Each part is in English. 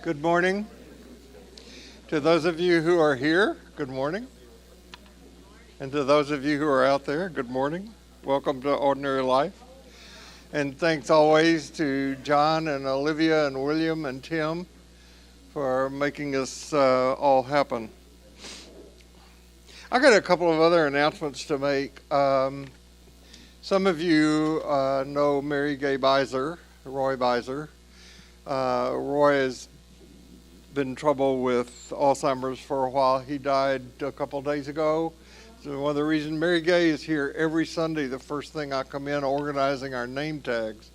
Good morning. To those of you who are here, good morning. And to those of you who are out there, good morning. Welcome to Ordinary Life. And thanks always to John and Olivia and William and Tim for making this all happen. I got a couple of other announcements to make. Some of you know Mary Gay Beiser, Roy Beiser. Roy has been in trouble with Alzheimer's for a while. He died a couple days ago. So one of the reasons Mary Gay is here every Sunday, the first thing I come in organizing our name tags.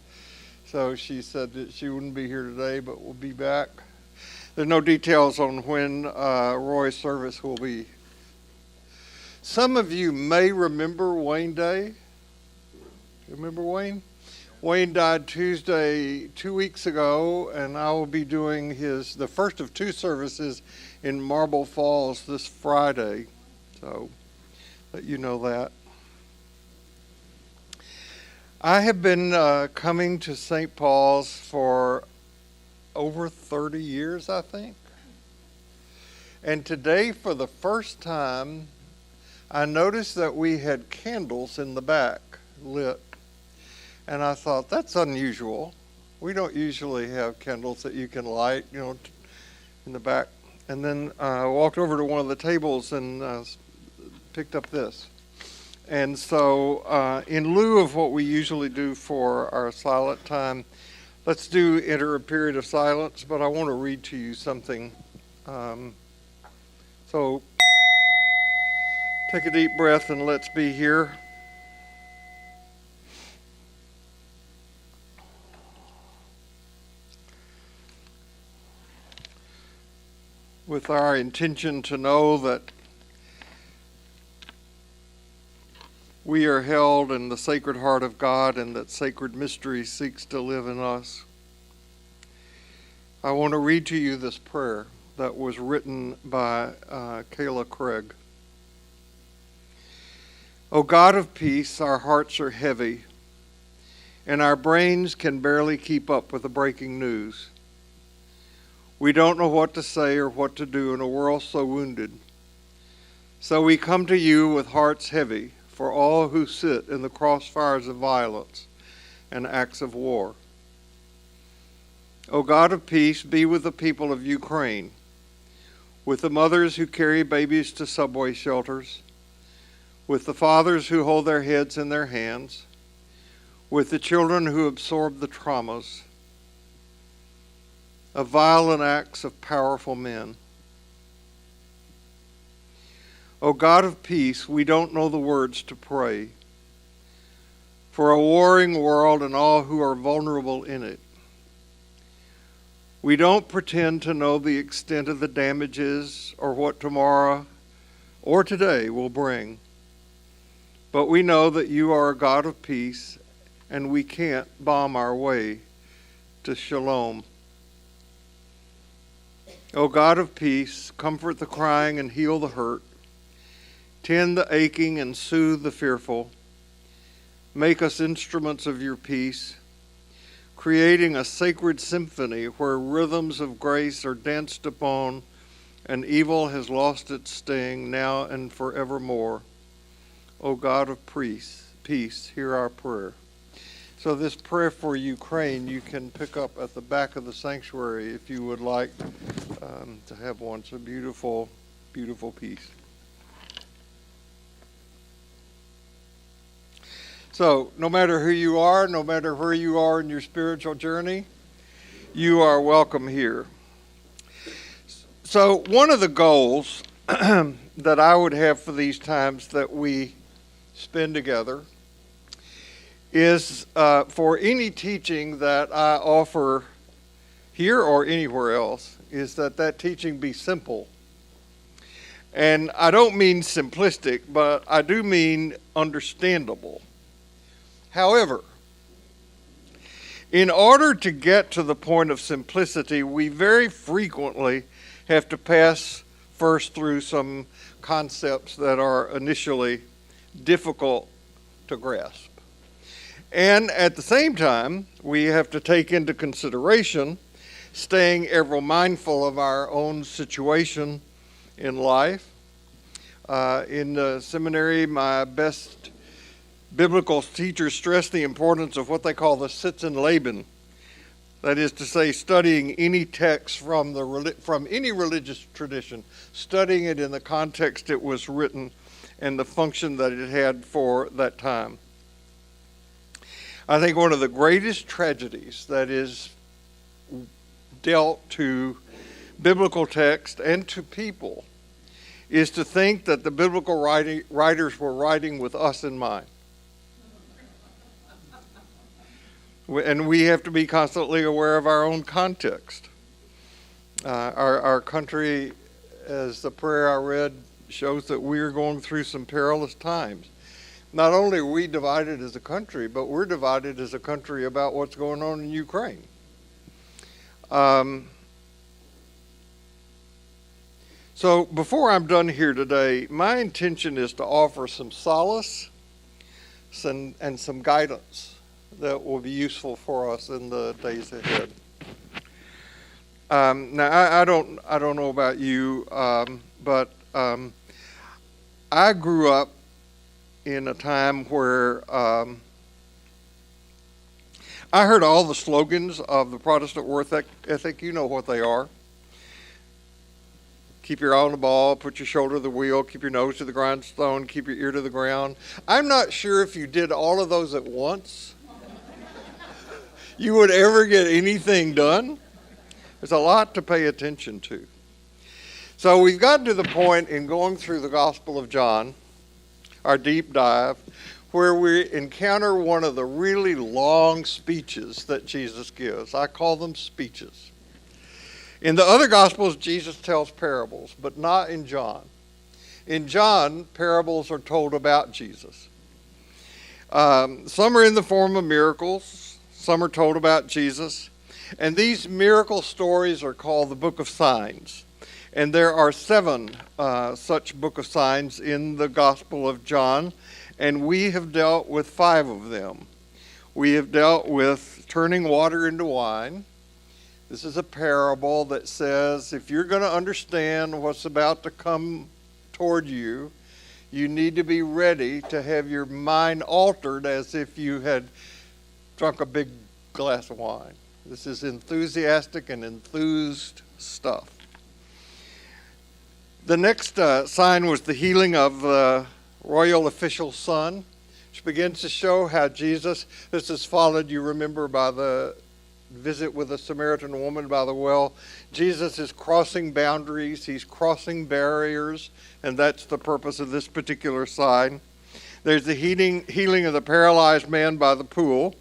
So she said that she wouldn't be here today, but will be back. There's no details on when Roy's service will be. Some of you may remember Wayne Day. You remember Wayne? Wayne died Tuesday 2 weeks ago, and I will be doing the first of two services in Marble Falls this Friday. So let you know that. I have been coming to St. Paul's for over 30 years, I think. And today, for the first time, I noticed that we had candles in the back lit. And I thought, that's unusual. We don't usually have candles that you can light, in the back. And then I walked over to one of the tables and picked up this. And so in lieu of what we usually do for our silent time, let's enter a period of silence, but I want to read to you something. So take a deep breath and let's be here. With our intention to know that we are held in the Sacred Heart of God and that sacred mystery seeks to live in us. I want to read to you this prayer that was written by Kayla Craig. O God of peace, our hearts are heavy, and our brains can barely keep up with the breaking news. We don't know what to say or what to do in a world so wounded. So we come to you with hearts heavy for all who sit in the crossfires of violence and acts of war. O God of peace, be with the people of Ukraine, with the mothers who carry babies to subway shelters, with the fathers who hold their heads in their hands, with the children who absorb the traumas of violent acts of powerful men. O God of peace, we don't know the words to pray for a warring world and all who are vulnerable in it. We don't pretend to know the extent of the damages or what tomorrow or today will bring, but we know that you are a God of peace and we can't bomb our way to shalom. O God of peace, comfort the crying and heal the hurt. Tend the aching and soothe the fearful. Make us instruments of your peace, creating a sacred symphony where rhythms of grace are danced upon and evil has lost its sting now and forevermore. O God of peace, hear our prayer. So this prayer for Ukraine, you can pick up at the back of the sanctuary if you would like to have one. It's a beautiful, beautiful piece. So no matter who you are, no matter where you are in your spiritual journey, you are welcome here. So one of the goals that I would have for these times that we spend together is for any teaching that I offer here or anywhere else, is that teaching be simple. And I don't mean simplistic, but I do mean understandable. However, in order to get to the point of simplicity, we very frequently have to pass first through some concepts that are initially difficult to grasp. And at the same time, we have to take into consideration staying ever mindful of our own situation in life. In the seminary, my best biblical teachers stressed the importance of what they call the Sitzen Leben. That is to say, studying any text from any religious tradition, studying it in the context it was written and the function that it had for that time. I think one of the greatest tragedies that is dealt to biblical text and to people is to think that the biblical writers were writing with us in mind. And we have to be constantly aware of our own context. Our country, as the prayer I read, shows that we are going through some perilous times. Not only are we divided as a country, but we're divided as a country about what's going on in Ukraine. So before I'm done here today, my intention is to offer some solace and some guidance that will be useful for us in the days ahead. Now, I don't know about you, but I grew up in a time where I heard all the slogans of the Protestant work ethic. You know what they are. Keep your eye on the ball, put your shoulder to the wheel, keep your nose to the grindstone, keep your ear to the ground. I'm not sure if you did all of those at once, you would ever get anything done. There's a lot to pay attention to. So we've gotten to the point in going through the Gospel of John, our deep dive, where we encounter one of the really long speeches that Jesus gives. I call them speeches. In the other Gospels, Jesus tells parables, but not in John. In John, parables are told about Jesus. Some are in the form of miracles. Some are told about Jesus. And these miracle stories are called the Book of Signs. And there are 7 such Book of Signs in the Gospel of John. And we have dealt with 5 of them. We have dealt with turning water into wine. This is a parable that says if you're going to understand what's about to come toward you, you need to be ready to have your mind altered as if you had drunk a big glass of wine. This is enthusiastic and enthused stuff. The next sign was the healing of the royal official's son, which begins to show how Jesus, this is followed, you remember, by the visit with the Samaritan woman by the well. Jesus is crossing boundaries, he's crossing barriers, and that's the purpose of this particular sign. There's the healing of the paralyzed man by the pool,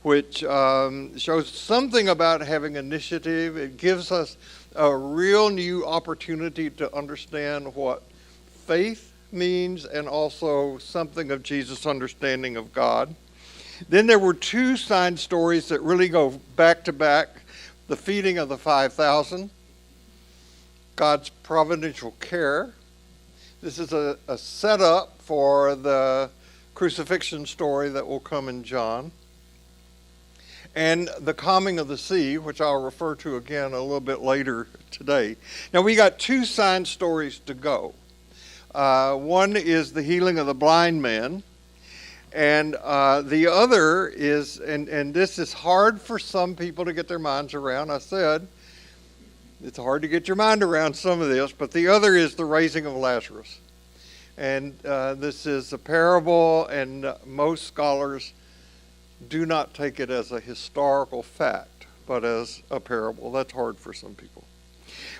which shows something about having initiative. It gives us a real new opportunity to understand what faith means and also something of Jesus' understanding of God. Then there were 2 sign stories that really go back to back. The feeding of the 5,000, God's providential care. This is a setup for the crucifixion story that will come in John. And the calming of the sea, which I'll refer to again a little bit later today. Now we got 2 sign stories to go. One is the healing of the blind man. And the other is, and this is hard for some people to get their minds around. I said, it's hard to get your mind around some of this, but the other is the raising of Lazarus. And this is a parable, and most scholars do not take it as a historical fact, but as a parable. That's hard for some people.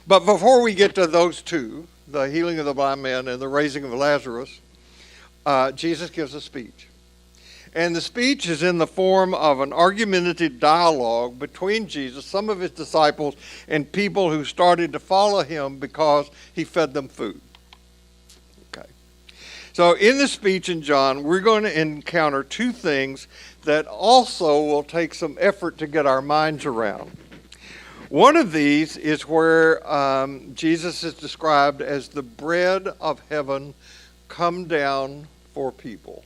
But before we get to those 2, the healing of the blind man and the raising of Lazarus, Jesus gives a speech. And the speech is in the form of an argumentative dialogue between Jesus, some of his disciples, and people who started to follow him because he fed them food. Okay. So in the speech in John, we're going to encounter 2 things that also will take some effort to get our minds around. One of these is where Jesus is described as the bread of heaven come down for people.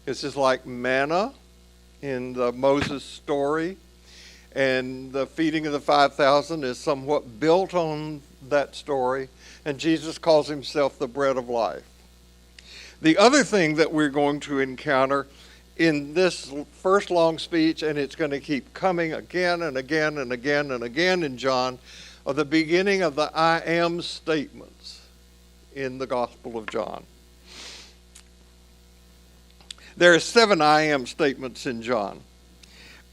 This is like manna in the Moses story. And the feeding of the 5,000 is somewhat built on that story. And Jesus calls himself the bread of life. The other thing that we're going to encounter in this first long speech, and it's going to keep coming again and again and again and again in John, are the beginning of the I am statements in the Gospel of John. There are 7 I am statements in John.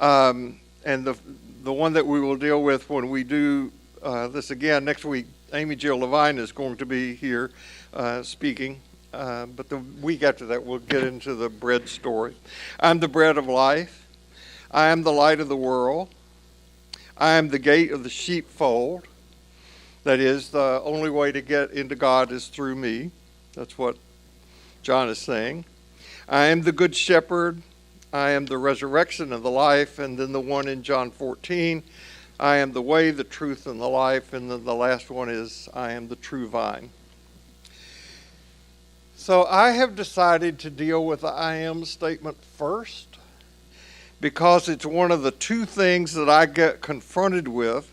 And the one that we will deal with when we do this again next week, Amy Jill Levine is going to be here speaking. But the week after that, we'll get into the bread story. I'm the bread of life. I am the light of the world. I am the gate of the sheepfold. That is, the only way to get into God is through me. That's what John is saying. I am the good shepherd. I am the resurrection and the life. And then the one in John 14, I am the way, the truth, and the life. And then the last one is, I am the true vine. So I have decided to deal with the I am statement first because it's one of the 2 things that I get confronted with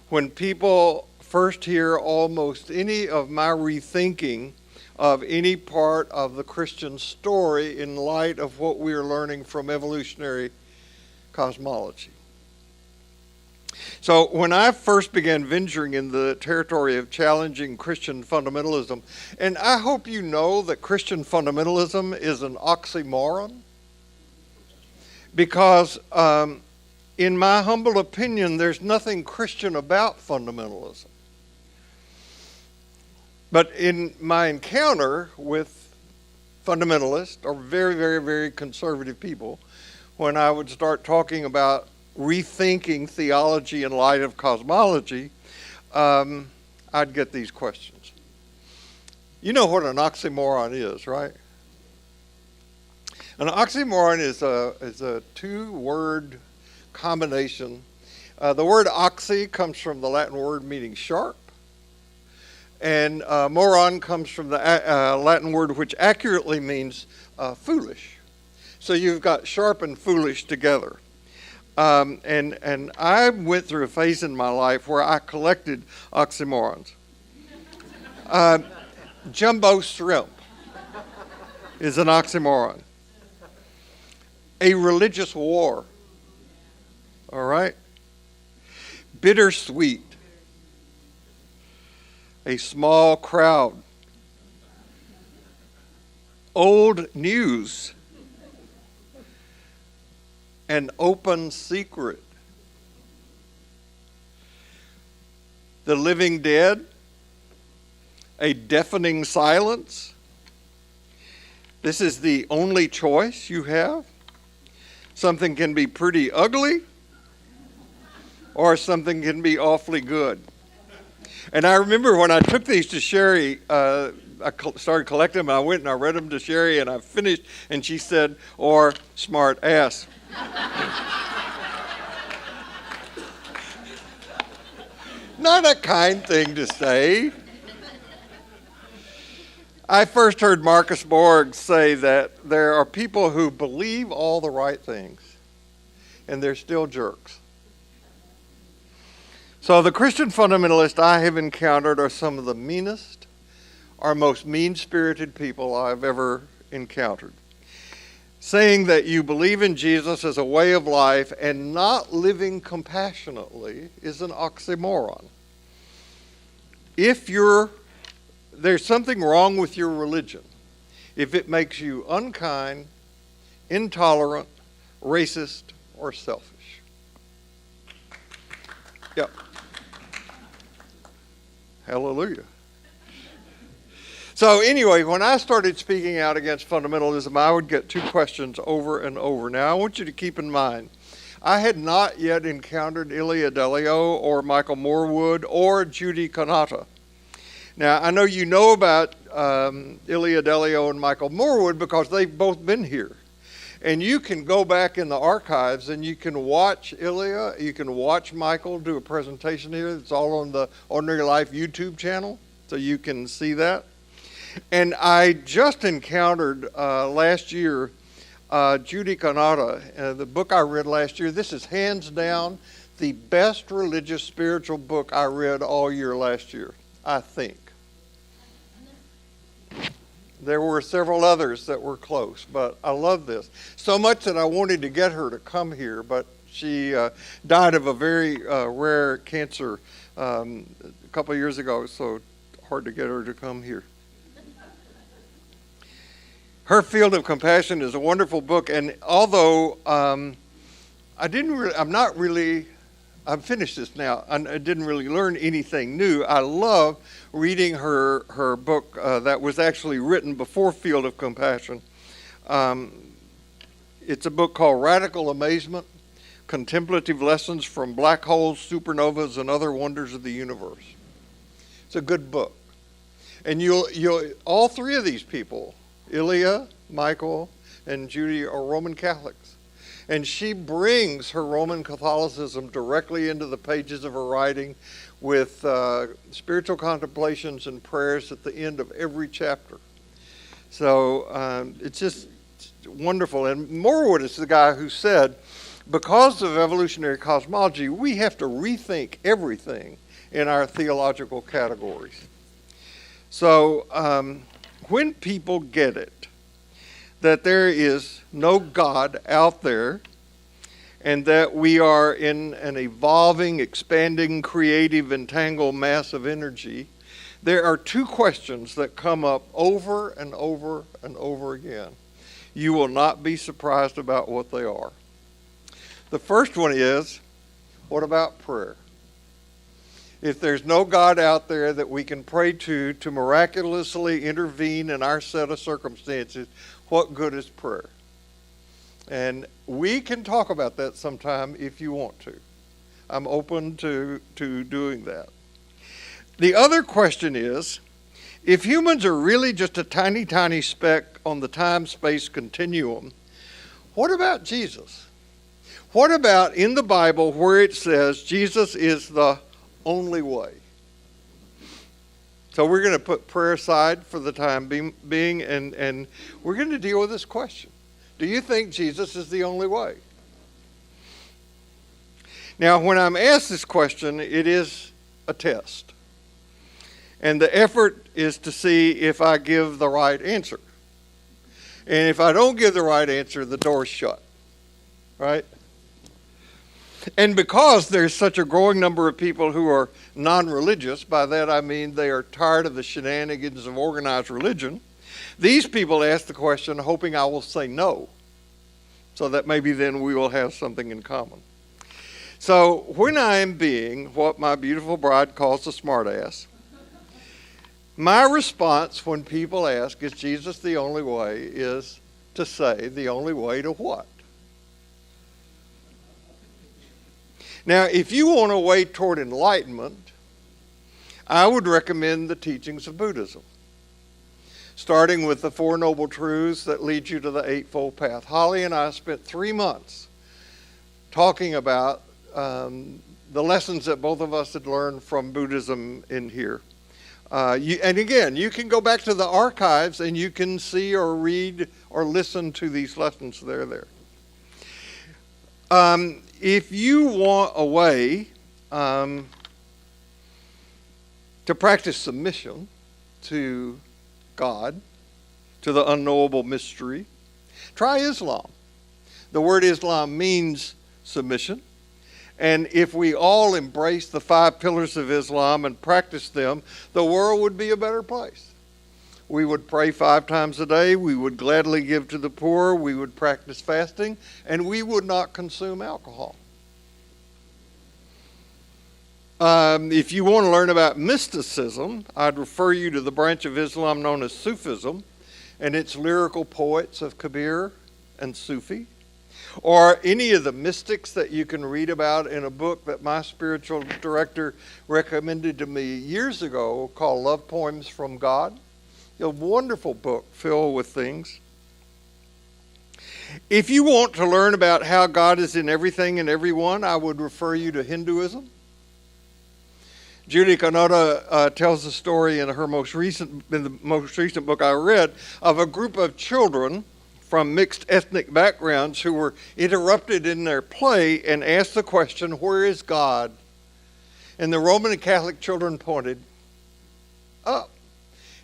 when people first hear almost any of my rethinking of any part of the Christian story in light of what we are learning from evolutionary cosmology. So when I first began venturing in the territory of challenging Christian fundamentalism, and I hope you know that Christian fundamentalism is an oxymoron, because in my humble opinion, there's nothing Christian about fundamentalism. But in my encounter with fundamentalists, or very, very, very conservative people, when I would start talking about rethinking theology in light of cosmology, I'd get these questions. You know what an oxymoron is, right? An oxymoron is a 2-word combination. The word oxy comes from the Latin word meaning sharp, and moron comes from the Latin word which accurately means foolish. So you've got sharp and foolish together. And I went through a phase in my life where I collected oxymorons. Jumbo shrimp is an oxymoron. A religious war. All right? Bittersweet. A small crowd. Old news. An open secret. The living dead. A deafening silence. This is the only choice you have. Something can be pretty ugly, or something can be awfully good. And I remember when I took these to Sherry, I started collecting them, and I went and I read them to Sherry, and I finished, and she said, or smart ass. Not a kind thing to say. I first heard Marcus Borg say that there are people who believe all the right things, and they're still jerks. So the Christian fundamentalists I have encountered are some of the meanest or most mean-spirited people I've ever encountered. Saying that you believe in Jesus as a way of life and not living compassionately is an oxymoron. There's something wrong with your religion if it makes you unkind, intolerant, racist, or selfish. Yep. Hallelujah. So anyway, when I started speaking out against fundamentalism, I would get 2 questions over and over. Now, I want you to keep in mind, I had not yet encountered Ilia Delio or Michael Morwood or Judy Kanata. Now, I know you know about Ilia Delio and Michael Morwood because they've both been here. And you can go back in the archives and you can watch Ilia, you can watch Michael do a presentation here. It's all on the Ordinary Life YouTube channel, so you can see that. And I just encountered last year Judy Kanata, the book I read last year. This is hands down the best religious spiritual book I read all year last year, I think. There were several others that were close, but I love this. So much that I wanted to get her to come here, but she died of a very rare cancer a couple of years ago, so hard to get her to come here. Her Field of Compassion is a wonderful book, and although I've finished this now. I didn't really learn anything new. I love reading her book that was actually written before Field of Compassion. It's a book called Radical Amazement, Contemplative Lessons from Black Holes, Supernovas, and Other Wonders of the Universe. It's a good book. And you'll all three of these people, Ilya, Michael, and Judy, are Roman Catholics. And she brings her Roman Catholicism directly into the pages of her writing with spiritual contemplations and prayers at the end of every chapter. So it's just wonderful. And Morwood is the guy who said, because of evolutionary cosmology, we have to rethink everything in our theological categories. So when people get it, that there is no God out there, and that we are in an evolving, expanding, creative, entangled mass of energy, there are two questions that come up over and over and over again. You will not be surprised about what they are. The first one is, what about prayer? If there's no God out there that we can pray to miraculously intervene in our set of circumstances, what good is prayer? And we can talk about that sometime if you want to. I'm open to doing that. The other question is, if humans are really just a tiny, tiny speck on the time-space continuum, what about Jesus? What about in the Bible where it says Jesus is the only way? So we're going to put prayer aside for the time being, and we're going to deal with this question. Do you think Jesus is the only way? Now, when I'm asked this question, it is a test. And the effort is to see if I give the right answer. And if I don't give the right answer, the door's shut. Right? And because there's such a growing number of people who are non-religious, by that I mean they are tired of the shenanigans of organized religion, these people ask the question hoping I will say no, so that maybe then we will have something in common. So when I am being what my beautiful bride calls a smartass, my response when people ask, is Jesus the only way, is to say, the only way to what? Now, if you want a way toward enlightenment, I would recommend the teachings of Buddhism, starting with the Four Noble Truths that lead you to the Eightfold Path. Holly and I spent 3 months talking about the lessons that both of us had learned from Buddhism in here. And again, you can go back to the archives and you can see or read or listen to these lessons. They're there. If you want a way to practice submission to God, to the unknowable mystery, try Islam. The word Islam means submission. And if we all embrace the 5 pillars of Islam and practice them, the world would be a better place. We would pray 5 times a day. We would gladly give to the poor. We would practice fasting. And we would not consume alcohol. If you want to learn about mysticism, I'd refer you to the branch of Islam known as Sufism and its lyrical poets of Kabir and Sufi, or any of the mystics that you can read about in a book that my spiritual director recommended to me years ago called Love Poems from God. A wonderful book filled with things. If you want to learn about how God is in everything and everyone, I would refer you to Hinduism. Judy Kanata tells a story in the most recent book I read of a group of children from mixed ethnic backgrounds who were interrupted in their play and asked the question, "Where is God?" And the Roman and Catholic children pointed up,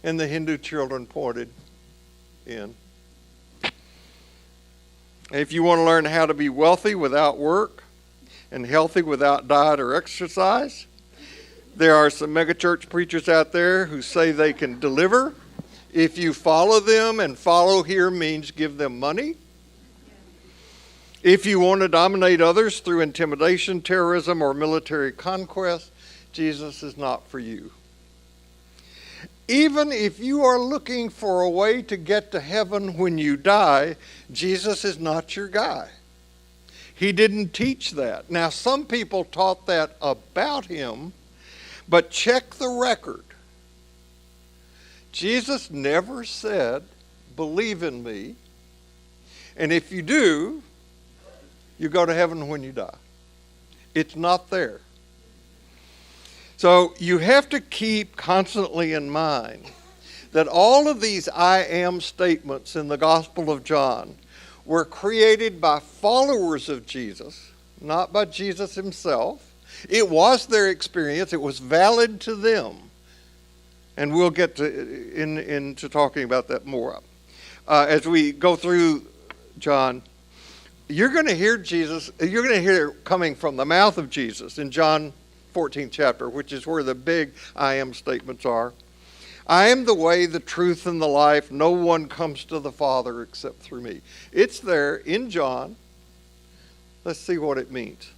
and the Hindu children pointed in. If you want to learn how to be wealthy without work and healthy without diet or exercise, there are some megachurch preachers out there who say they can deliver if you follow them, and follow here means give them money. If you want to dominate others through intimidation, terrorism, or military conquest, Jesus is not for you. Even if you are looking for a way to get to heaven when you die, Jesus is not your guy. He didn't teach that. Now, some people taught that about him, but check the record. Jesus never said, "Believe in me, and if you do, you go to heaven when you die." It's not there. So you have to keep constantly in mind that all of these "I am" statements in the Gospel of John were created by followers of Jesus, not by Jesus himself. It was their experience. It was valid to them. And we'll get into talking about that more. As we go through John, you're going to hear Jesus, you're going to hear coming from the mouth of Jesus in John 14th chapter, which is where the big "I am" statements are. "I am the way, the truth, and the life. No one comes to the Father except through me." It's there in John. Let's see what it means.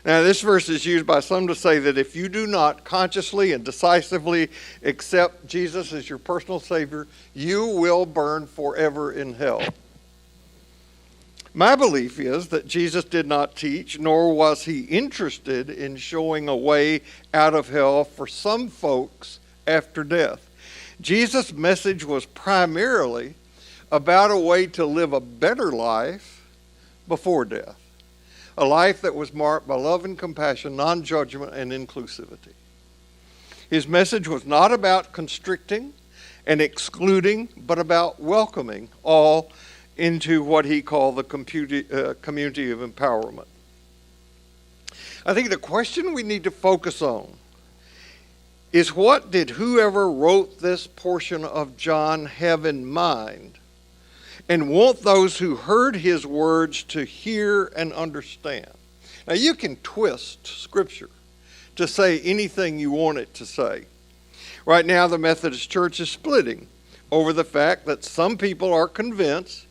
Now, this verse is used by some to say that if you do not consciously and decisively accept Jesus as your personal Savior, you will burn forever in hell. My belief is that Jesus did not teach, nor was he interested in showing a way out of hell for some folks after death. Jesus' message was primarily about a way to live a better life before death. A life that was marked by love and compassion, non-judgment, and inclusivity. His message was not about constricting and excluding, but about welcoming all into what he called the community of empowerment. I think the question we need to focus on is, what did whoever wrote this portion of John have in mind and want those who heard his words to hear and understand? Now, you can twist Scripture to say anything you want it to say. Right now, the Methodist Church is splitting over the fact that some people are convinced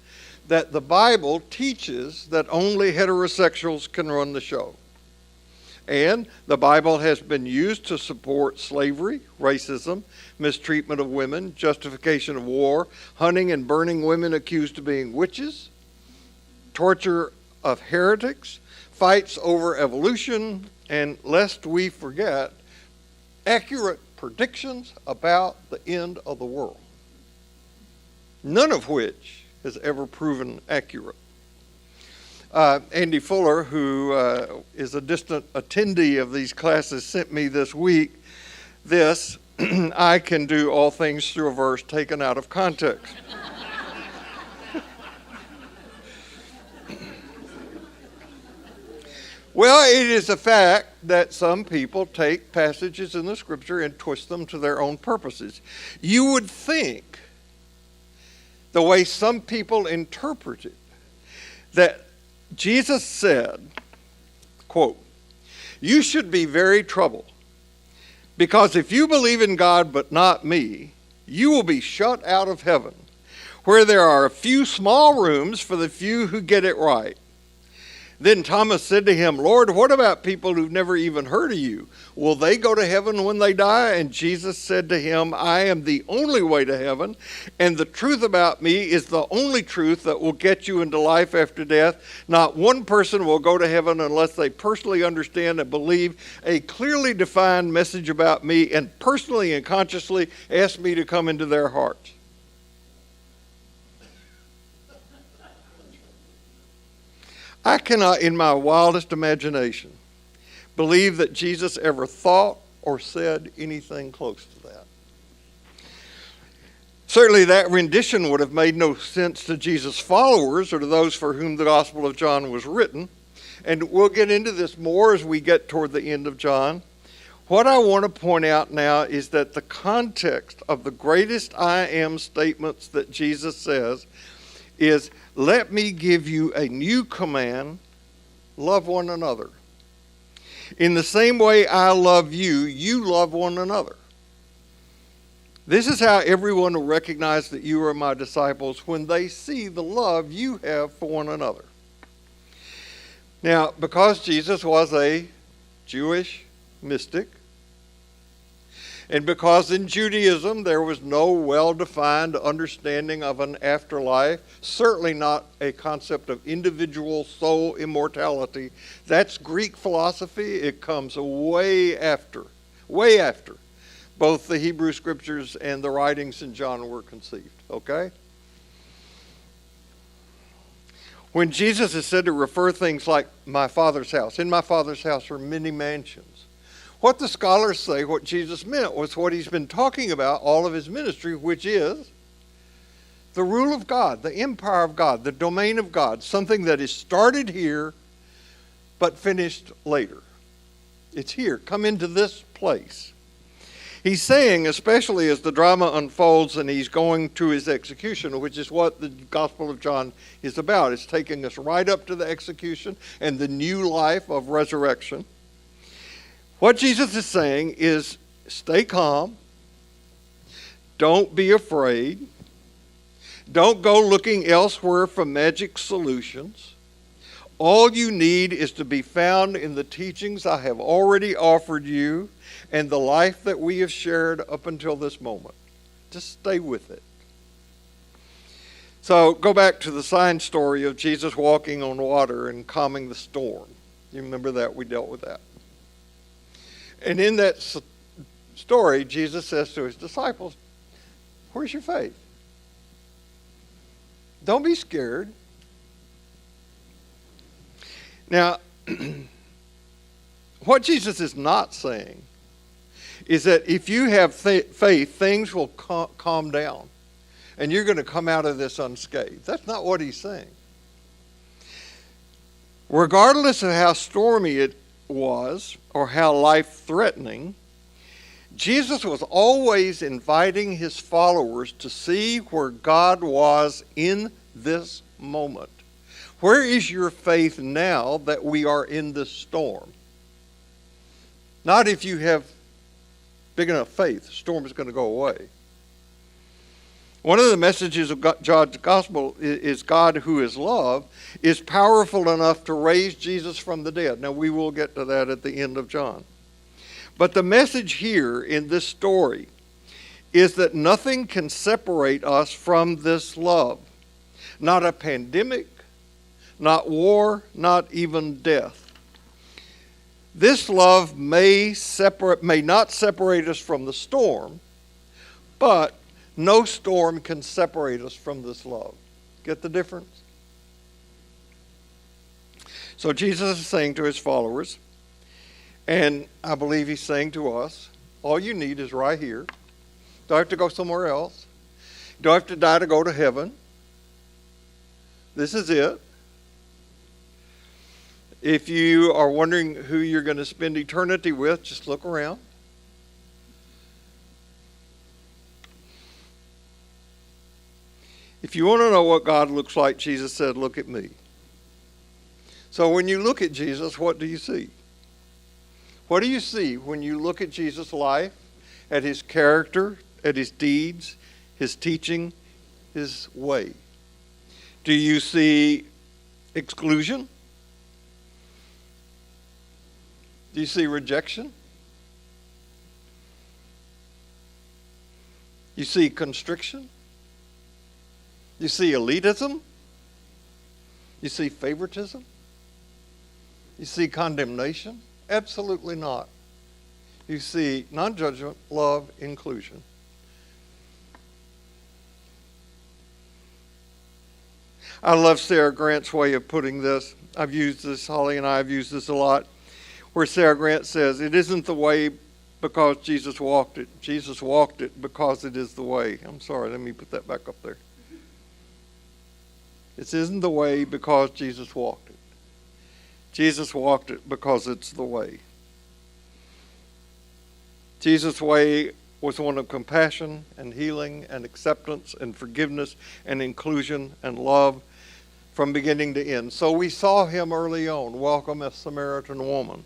that the Bible teaches that only heterosexuals can run the show. And the Bible has been used to support slavery, racism, mistreatment of women, justification of war, hunting and burning women accused of being witches, torture of heretics, fights over evolution, and, lest we forget, accurate predictions about the end of the world, none of which has ever proven accurate. Andy Fuller, who is a distant attendee of these classes, sent me this week this: "I can do all things through a verse taken out of context." Well, it is a fact that some people take passages in the Scripture and twist them to their own purposes. You would think, the way some people interpret it, that Jesus said, quote, "You should be very troubled, because if you believe in God but not me, you will be shut out of heaven, where there are a few small rooms for the few who get it right." Then Thomas said to him, "Lord, what about people who've never even heard of you? Will they go to heaven when they die?" And Jesus said to him, "I am the only way to heaven, and the truth about me is the only truth that will get you into life after death. Not one person will go to heaven unless they personally understand and believe a clearly defined message about me and personally and consciously ask me to come into their hearts." I cannot, in my wildest imagination, believe that Jesus ever thought or said anything close to that. Certainly that rendition would have made no sense to Jesus' followers or to those for whom the Gospel of John was written. And we'll get into this more as we get toward the end of John. What I want to point out now is that the context of the greatest I am statements that Jesus says is, let me give you a new command, love one another. In the same way I love you, you love one another. This is how everyone will recognize that you are my disciples, when they see the love you have for one another. Now, because Jesus was a Jewish mystic, and because in Judaism there was no well-defined understanding of an afterlife, certainly not a concept of individual soul immortality, that's Greek philosophy. It comes way after both the Hebrew scriptures and the writings in John were conceived, okay? When Jesus is said to refer things like my Father's house, in my Father's house are many mansions, what the scholars say what Jesus meant was what he's been talking about all of his ministry, which is the rule of God, the empire of God, the domain of God, something that is started here but finished later. It's here. Come into this place. He's saying, especially as the drama unfolds and he's going to his execution, which is what the Gospel of John is about. It's taking us right up to the execution and the new life of resurrection. What Jesus is saying is, stay calm. Don't be afraid. Don't go looking elsewhere for magic solutions. All you need is to be found in the teachings I have already offered you and the life that we have shared up until this moment. Just stay with it. So go back to the sign story of Jesus walking on water and calming the storm. You remember that? We dealt with that. And in that story, Jesus says to his disciples, where's your faith? Don't be scared. Now, what Jesus is not saying is that if you have faith, things will calm down and you're going to come out of this unscathed. That's not what he's saying. Regardless of how stormy it was or how life-threatening, Jesus was always inviting his followers to see where God was in this moment. Where is your faith now that we are in this storm? Not if you have big enough faith, the storm is going to go away. One of the messages of John's gospel is God, who is love, is powerful enough to raise Jesus from the dead. Now, we will get to that at the end of John. But the message here in this story is that nothing can separate us from this love. Not a pandemic, not war, not even death. This love may not separate us from the storm, but no storm can separate us from this love. Get the difference? So Jesus is saying to his followers, and I believe he's saying to us, all you need is right here. Don't have to go somewhere else. Don't have to die to go to heaven. This is it. If you are wondering who you're going to spend eternity with, just look around. If you want to know what God looks like, Jesus said, look at me. So when you look at Jesus, what do you see? What do you see when you look at Jesus' life, at his character, at his deeds, his teaching, his way? Do you see exclusion? Do you see rejection? You see constriction? You see elitism? You see favoritism? You see condemnation? Absolutely not. You see non-judgment, love, inclusion. I love Sarah Grant's way of putting this. I've used this, Holly and I have used this a lot, where Sarah Grant says, it isn't the way because Jesus walked it. Jesus walked it because it is the way. I'm sorry, let me put that back up there. It isn't the way because Jesus walked it. Jesus walked it because it's the way. Jesus' way was one of compassion and healing and acceptance and forgiveness and inclusion and love from beginning to end. So we saw him early on welcome a Samaritan woman.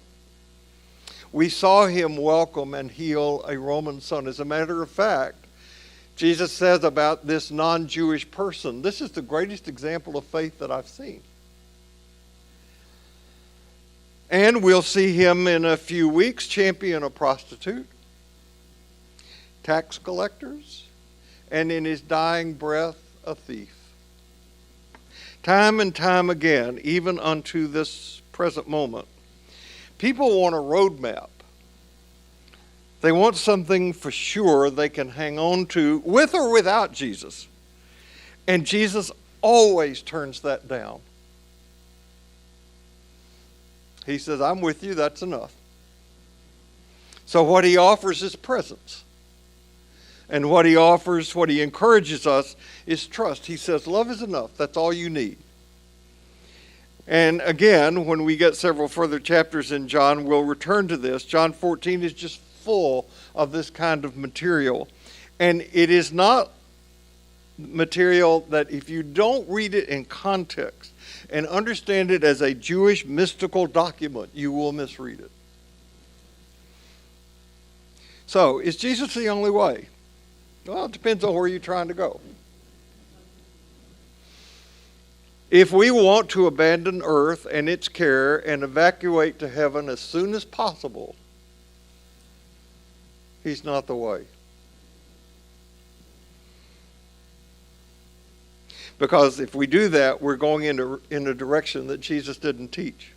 We saw him welcome and heal a Roman son. As a matter of fact, Jesus says about this non-Jewish person, this is the greatest example of faith that I've seen. And we'll see him in a few weeks champion a prostitute, tax collectors, and in his dying breath, a thief. Time and time again, even unto this present moment, people want a roadmap. They want something for sure they can hang on to with or without Jesus. And Jesus always turns that down. He says, I'm with you, that's enough. So what he offers is presence. And what he offers, what he encourages us is trust. He says, love is enough. That's all you need. And again, when we get several further chapters in John, we'll return to this. John 14 is just full of this kind of material. And it is not material that if you don't read it in context and understand it as a Jewish mystical document, you will misread it. So, is Jesus the only way? Well, it depends on where you're trying to go. If we want to abandon earth and its care and evacuate to heaven as soon as possible, he's not the way. Because if we do that, we're going in a direction that Jesus didn't teach.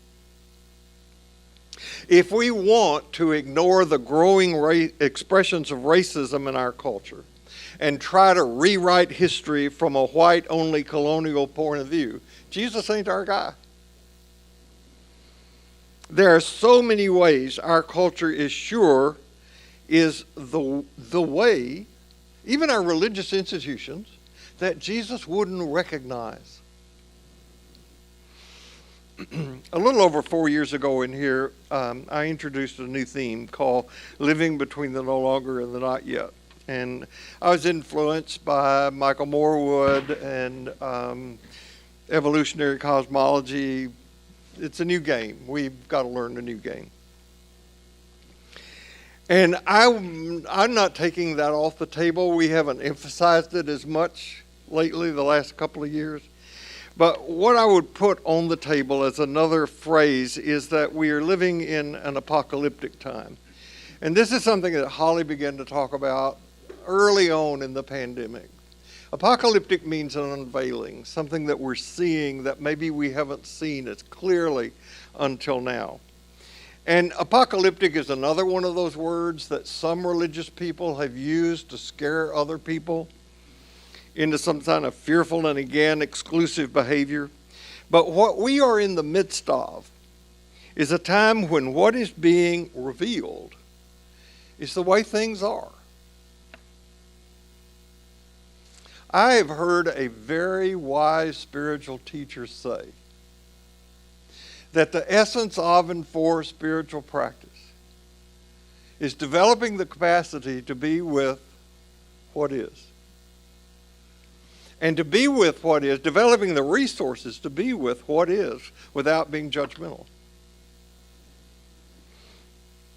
If we want to ignore the growing expressions of racism in our culture and try to rewrite history from a white-only colonial point of view, Jesus ain't our guy. There are so many ways our culture is sure is the way, even our religious institutions, that Jesus wouldn't recognize. A little over 4 years ago in here, I introduced a new theme called Living Between the No Longer and the Not Yet. And I was influenced by Michael Morwood and evolutionary cosmology. It's a new game. We've got to learn a new game. And I'm not taking that off the table. We haven't emphasized it as much lately, the last couple of years. But what I would put on the table as another phrase is that we are living in an apocalyptic time. And this is something that Holly began to talk about early on in the pandemic. Apocalyptic means an unveiling, something that we're seeing that maybe we haven't seen as clearly until now. And apocalyptic is another one of those words that some religious people have used to scare other people into some kind of fearful and again exclusive behavior. But what we are in the midst of is a time when what is being revealed is the way things are. I have heard a very wise spiritual teacher say that the essence of and for spiritual practice is developing the capacity to be with what is. And to be with what is, developing the resources to be with what is without being judgmental.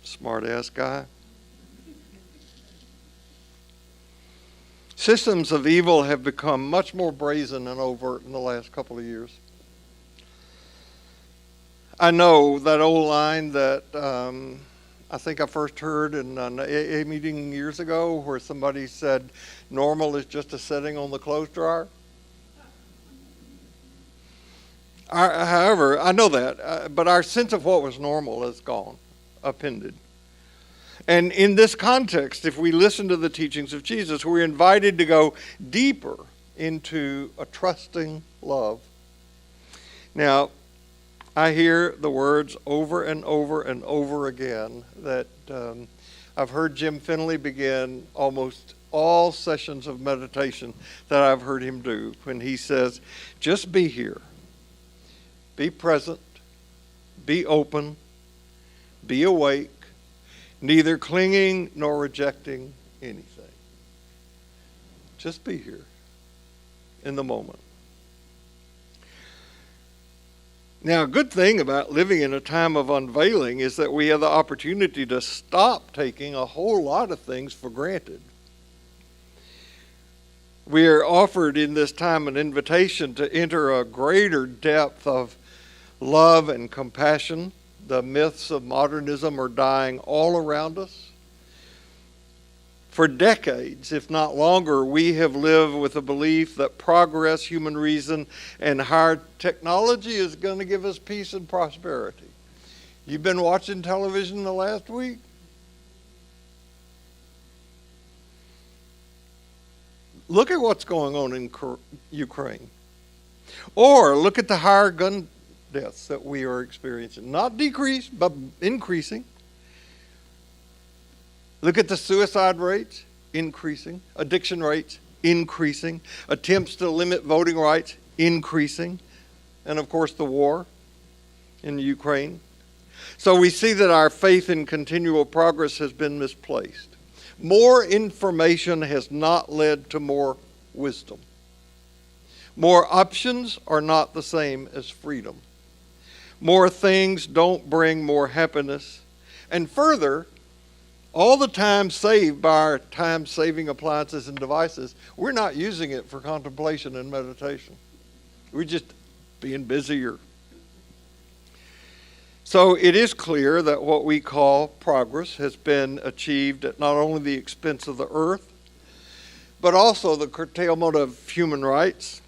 Smart ass guy. Systems of evil have become much more brazen and overt in the last couple of years. I know that old line that I think I first heard in an AA meeting years ago where somebody said, normal is just a setting on the clothes dryer. However, I know that, but our sense of what was normal is gone, upended. And in this context, if we listen to the teachings of Jesus, we're invited to go deeper into a trusting love. Now, I hear the words over and over and over again that I've heard Jim Finley begin almost all sessions of meditation that I've heard him do when he says, just be here, be present, be open, be awake, neither clinging nor rejecting anything. Just be here in the moment. Now, a good thing about living in a time of unveiling is that we have the opportunity to stop taking a whole lot of things for granted. We are offered in this time an invitation to enter a greater depth of love and compassion. The myths of modernism are dying all around us. For decades, if not longer, we have lived with a belief that progress, human reason, and higher technology is going to give us peace and prosperity. You've been watching television the last week? Look at what's going on in Ukraine. Or look at the higher gun deaths that we are experiencing. Not decreased, but increasing. Look at the suicide rates, increasing. Addiction rates, increasing. Attempts to limit voting rights, increasing. And of course the war in Ukraine. So we see that our faith in continual progress has been misplaced. More information has not led to more wisdom. More options are not the same as freedom. More things don't bring more happiness. And further, all the time saved by our time-saving appliances and devices, we're not using it for contemplation and meditation. We're just being busier. So it is clear that what we call progress has been achieved at not only the expense of the earth, but also the curtailment of human rights.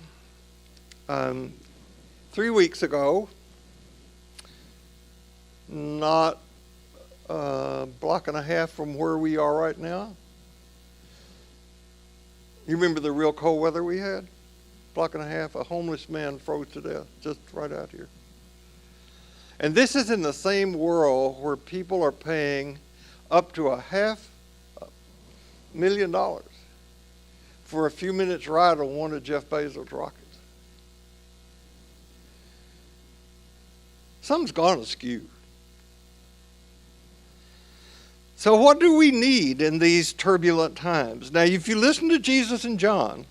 3 weeks ago, not a block and a half from where we are right now. You remember the real cold weather we had? Block and a half, a homeless man froze to death just right out here. And this is in the same world where people are paying up to $500,000 for a few minutes ride on one of Jeff Bezos' rockets. Something's gone askew. So what do we need in these turbulent times? Now, if you listen to Jesus and John,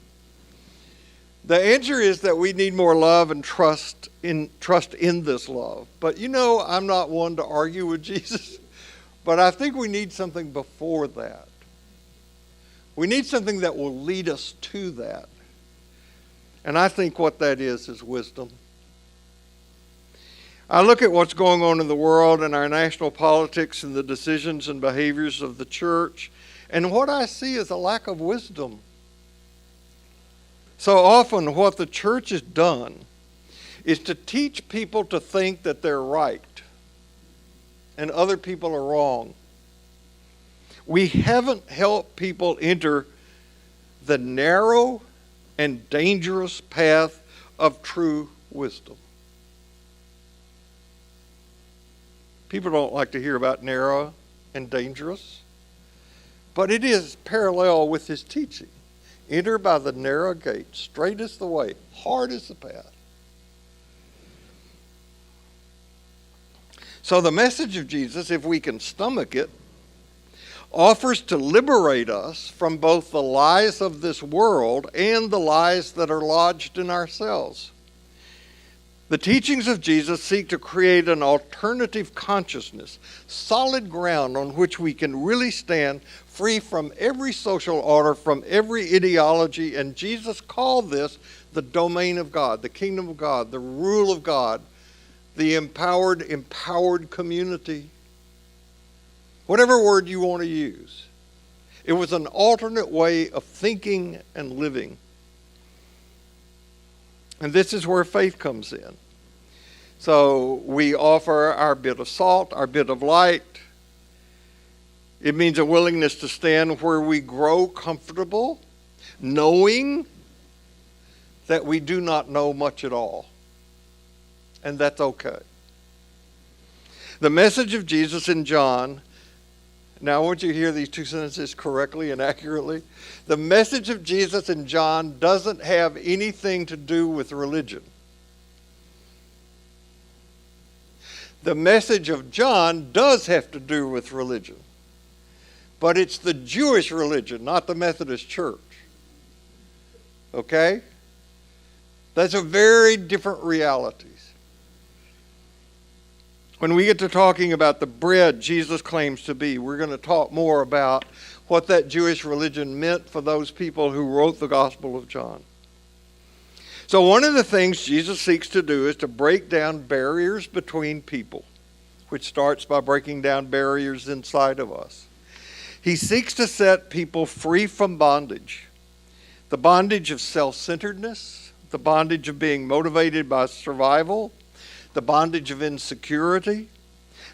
the answer is that we need more love and trust in this love. But you know, I'm not one to argue with Jesus, but I think we need something before that. We need something that will lead us to that. And I think what that is wisdom. I look at what's going on in the world and our national politics and the decisions and behaviors of the church, and what I see is a lack of wisdom. So often what the church has done is to teach people to think that they're right and other people are wrong. We haven't helped people enter the narrow and dangerous path of true wisdom. People don't like to hear about narrow and dangerous, but it is parallel with his teaching. Enter by the narrow gate, straight is the way, hard is the path. So the message of Jesus, if we can stomach it, offers to liberate us from both the lies of this world and the lies that are lodged in ourselves. The teachings of Jesus seek to create an alternative consciousness, solid ground on which we can really stand, free from every social order, from every ideology. And Jesus called this the domain of God, the kingdom of God, the rule of God, the empowered community. Whatever word you want to use. It was an alternate way of thinking and living. And this is where faith comes in. So we offer our bit of salt, our bit of light. It means a willingness to stand where we grow comfortable, knowing that we do not know much at all. And that's okay. The message of Jesus in John, now I want you to hear these two sentences correctly and accurately. The message of Jesus in John doesn't have anything to do with religion. The message of John does have to do with religion. But it's the Jewish religion, not the Methodist Church. Okay? That's a very different realities. When we get to talking about the bread Jesus claims to be, we're going to talk more about what that Jewish religion meant for those people who wrote the Gospel of John. So one of the things Jesus seeks to do is to break down barriers between people, which starts by breaking down barriers inside of us. He seeks to set people free from bondage. The bondage of self-centeredness, the bondage of being motivated by survival, the bondage of insecurity,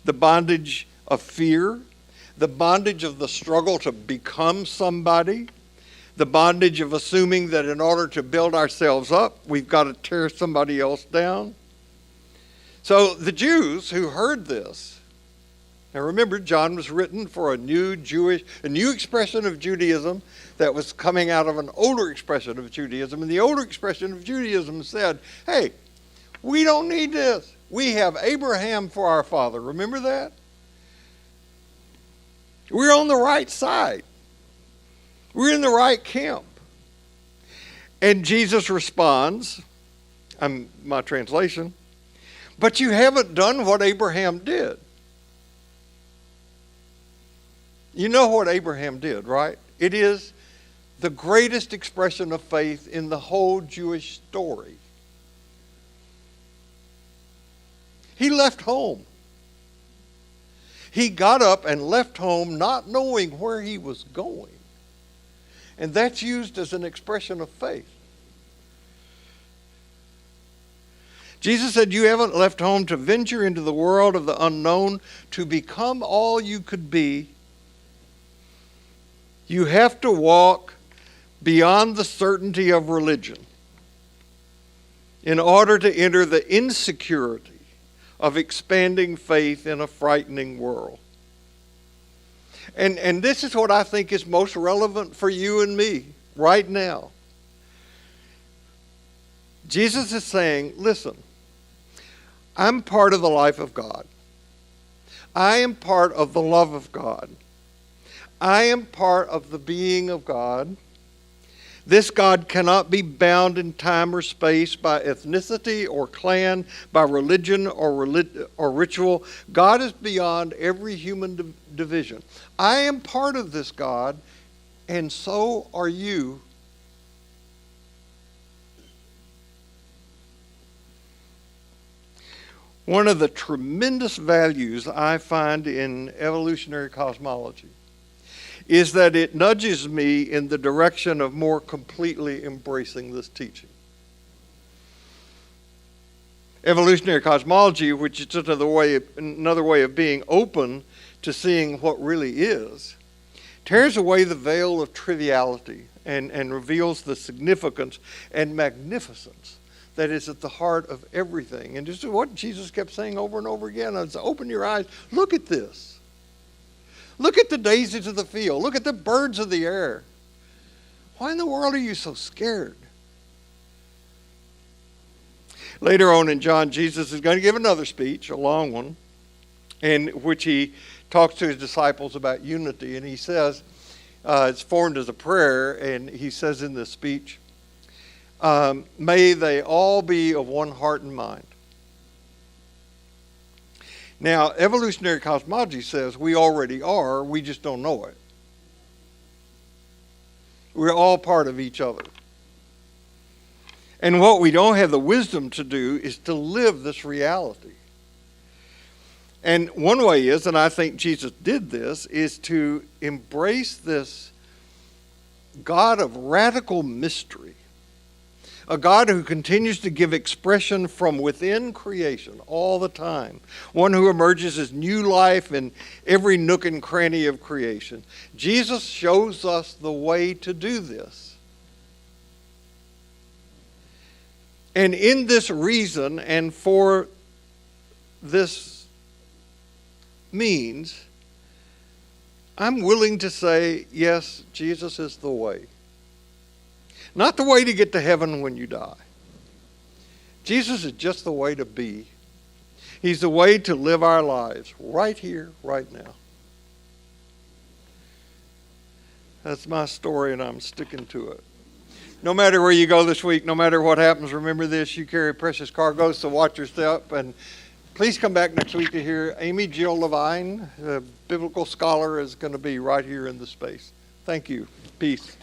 the bondage of fear, the bondage of the struggle to become somebody, the bondage of assuming that in order to build ourselves up, we've got to tear somebody else down. So the Jews who heard this, now remember, John was written for a new expression of Judaism that was coming out of an older expression of Judaism. And the older expression of Judaism said, hey, we don't need this. We have Abraham for our father. Remember that? We're on the right side. We're in the right camp. And Jesus responds, my translation, but you haven't done what Abraham did. You know what Abraham did, right? It is the greatest expression of faith in the whole Jewish story. He left home. He got up and left home not knowing where he was going. And that's used as an expression of faith. Jesus said, you haven't left home to venture into the world of the unknown, to become all you could be. You have to walk beyond the certainty of religion in order to enter the insecurity of expanding faith in a frightening world. And this is what I think is most relevant for you and me right now. Jesus is saying, listen, I'm part of the life of God. I am part of the love of God. I am part of the being of God. This God cannot be bound in time or space by ethnicity or clan, by religion or ritual. God is beyond every human division. I am part of this God, and so are you. One of the tremendous values I find in evolutionary cosmology is that it nudges me in the direction of more completely embracing this teaching. Evolutionary cosmology, which is just another way of being open to seeing what really is, tears away the veil of triviality and reveals the significance and magnificence that is at the heart of everything. And just what Jesus kept saying over and over again, is open your eyes, look at this. Look at the daisies of the field. Look at the birds of the air. Why in the world are you so scared? Later on in John, Jesus is going to give another speech, a long one, in which he talks to his disciples about unity. And he says, it's formed as a prayer, and he says in this speech, may they all be of one heart and mind. Now, evolutionary cosmology says we already are, we just don't know it. We're all part of each other. And what we don't have the wisdom to do is to live this reality. And one way is, and I think Jesus did this, is to embrace this God of radical mystery. A God who continues to give expression from within creation all the time. One who emerges as new life in every nook and cranny of creation. Jesus shows us the way to do this. And in this reason and for this means I'm willing to say, yes, Jesus is the way. Not the way to get to heaven when you die. Jesus is just the way to be. He's the way to live our lives right here, right now. That's my story, and I'm sticking to it. No matter where you go this week, no matter what happens, remember this: you carry precious cargoes, so watch your step. And please come back next week to hear Amy Jill Levine, the biblical scholar, is going to be right here in the space. Thank you. Peace.